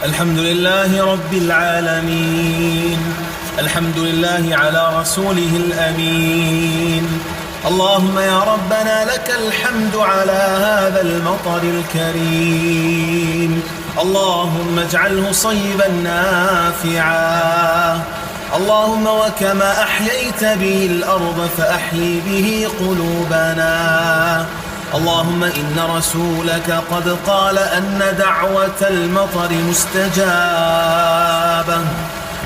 الحمد لله رب العالمين، الحمد لله على رسوله الأمين. اللهم يا ربنا لك الحمد على هذا المطر الكريم، اللهم اجعله صيبا نافعا. اللهم وكما أحييت به الأرض فأحيي به قلوبنا. اللهم إن رسولك قد قال أن دعوة المطر مستجابة.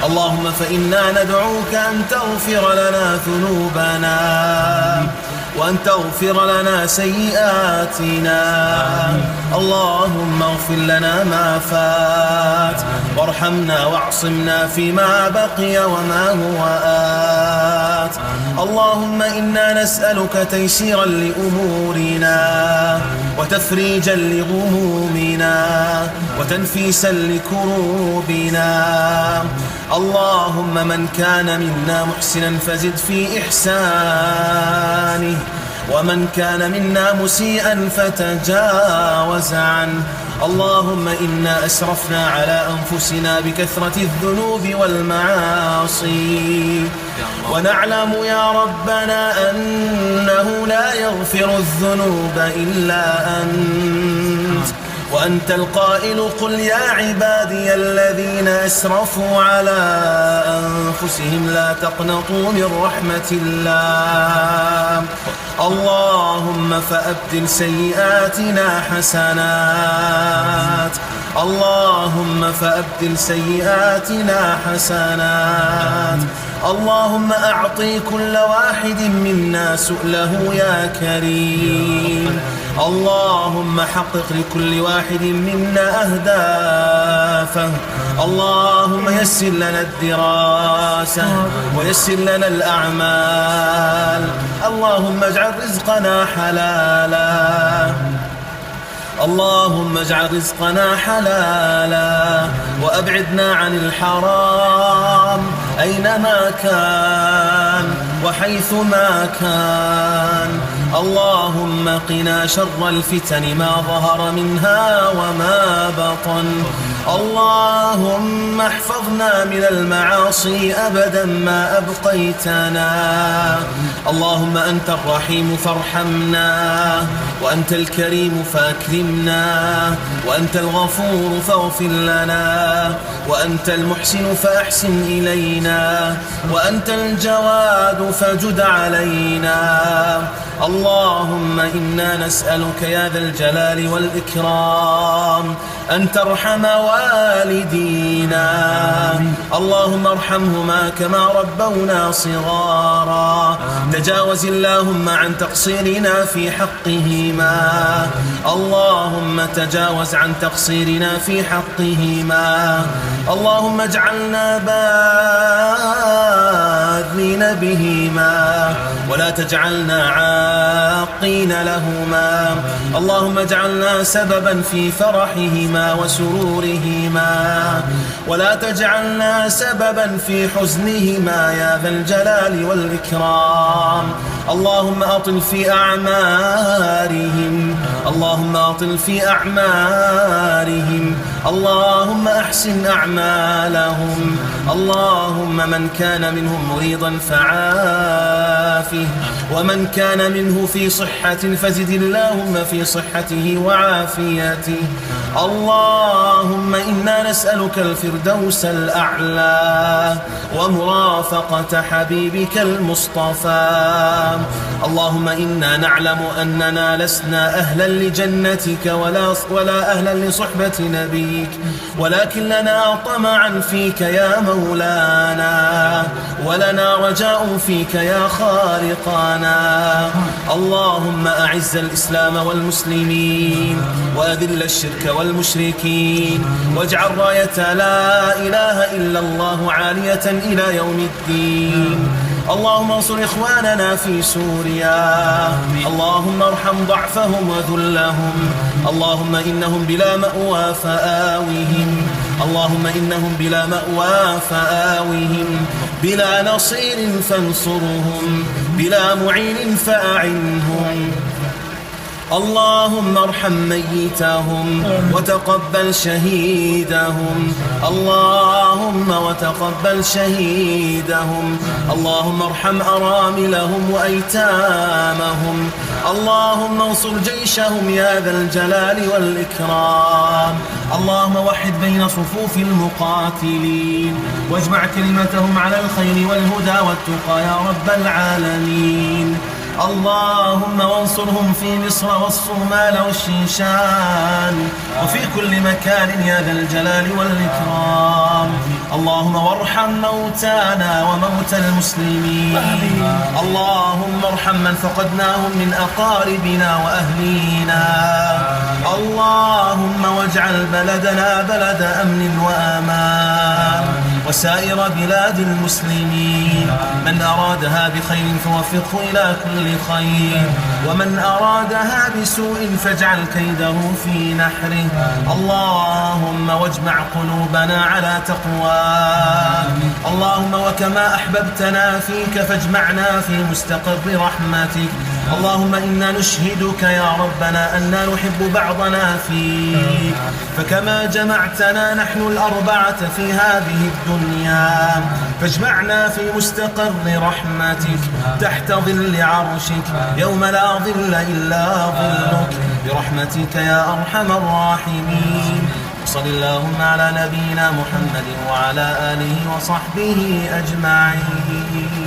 اللهم فإنا ندعوك أن تغفر لنا ذنوبنا وأن تغفر لنا سيئاتنا. اللهم اغفر لنا ما فات وارحمنا واعصمنا فيما بقي وما هو آت. اللهم إنا نسألك تيسيرا لأمورنا وتفريجا لغمومنا وتنفيسا لكروبنا. اللهم من كان منا محسنا فزد في إحسانه، ومن كان منا مسيئا فتجاوز عنه. اللهم إنا أسرفنا على أنفسنا بكثرة الذنوب والمعاصي، ونعلم يا ربنا أنه لا يغفر الذنوب إلا أنت، وأنت القائل قل يا عبادي الذين أسرفوا على أنفسهم لا تقنطوا من رحمة الله. اللهم فأبدل سيئاتنا حسنات، اللهم فأبدل سيئاتنا حسنات. اللهم أعطي كل واحد منا سؤله يا كريم. اللهم حقق لكل واحد منا أهدافه. اللهم يسر لنا الدراسة ويسر لنا الأعمال. اللهم اجعل رزقنا حلالا، اللهم اجعل رزقنا حلالا وأبعدنا عن الحرام أينما كان وحيثما كان. اللهم قنا شر الفتن ما ظهر منها وما بطن. اللهم احفظنا من المعاصي أبدا ما أبقيتنا. اللهم أنت الرحيم فارحمنا، وأنت الكريم فأكرمنا، وأنت الغفور فاغفر لنا، وأنت المحسن فأحسن إلينا، وأنت الجواد فجد علينا. اللهم إنا نسألك يا ذا الجلال والإكرام أن ترحم والدينا. اللهم ارحمهما كما ربونا صغارا. تجاوز اللهم عن تقصيرنا في حقهما. اللهم تجاوز عن تقصيرنا في حقهما. اللهم اجعلنا باذلين بهما ولا تجعلنا عاقين لهما. اللهم اجعلنا سببا في فرحهما وسرورهما ولا تجعلنا سببا في حزنهما يا ذا الجلال والإكرام. اللهم أطل في أعمارهم، اللهم أطل في أعمارهم. اللهم أحسن أعمالهم. اللهم من كان منهم مريضا فعافه، ومن كان منه في صحة فزد اللهم في صحته وعافيته. اللهم إنا نسألك الفردوس الأعلى ومرافقة حبيبك المصطفى. اللهم إنا نعلم أننا لسنا أهلا لجنتك ولا أهلا لصحبة نبيك، ولكن لنا طمعا فيك يا مولانا، ولنا رجاء فيك يا خالقنا. اللهم أعز الإسلام والمسلمين وأذل الشرك والمشركين، واجعل راية لا إله إلا الله عالية إلى يوم الدين. اللهم انصر إخواننا في سوريا. اللهم ارحم ضعفهم وذلهم. اللهم إنهم بلا مأوى فآوهم. اللهم إنهم بلا مأوى فآوهم، بلا نصير فانصرهم، بلا معين فأعنهم. اللهم ارحم ميتهم وتقبل شهيدهم. اللهم وتقبل شهيدهم. اللهم ارحم أراملهم وأيتامهم. اللهم انصر جيشهم يا ذا الجلال والإكرام. اللهم وحد بين صفوف المقاتلين واجمع كلمتهم على الخير والهدى والتقى يا رب العالمين. اللهم وانصرهم في مصر والصومال والشيشان وفي كل مكان يا ذا الجلال والإكرام. اللهم وارحم موتانا وموتى المسلمين. اللهم ارحم من فقدناهم من أقاربنا وأهلينا. اللهم واجعل بلدنا بلد أمن وأمان وسائر بلاد المسلمين. من أرادها بخير فوفقه إلى كل خير، ومن أرادها بسوء فاجعل كيده في نحره. اللهم واجمع قلوبنا على تقواك. اللهم وكما أحببتنا فيك فاجمعنا في مستقر رحمتك. اللهم إنا نشهدك يا ربنا أننا نحب بعضنا فيك، فكما جمعتنا نحن الأربعة في هذه الدنيا فاجمعنا في مستقر رحمتك تحت ظل عرشك يوم لا ظل إلا ظلك برحمتك يا أرحم الراحمين. صل اللهم على نبينا محمد وعلى آله وصحبه أجمعين.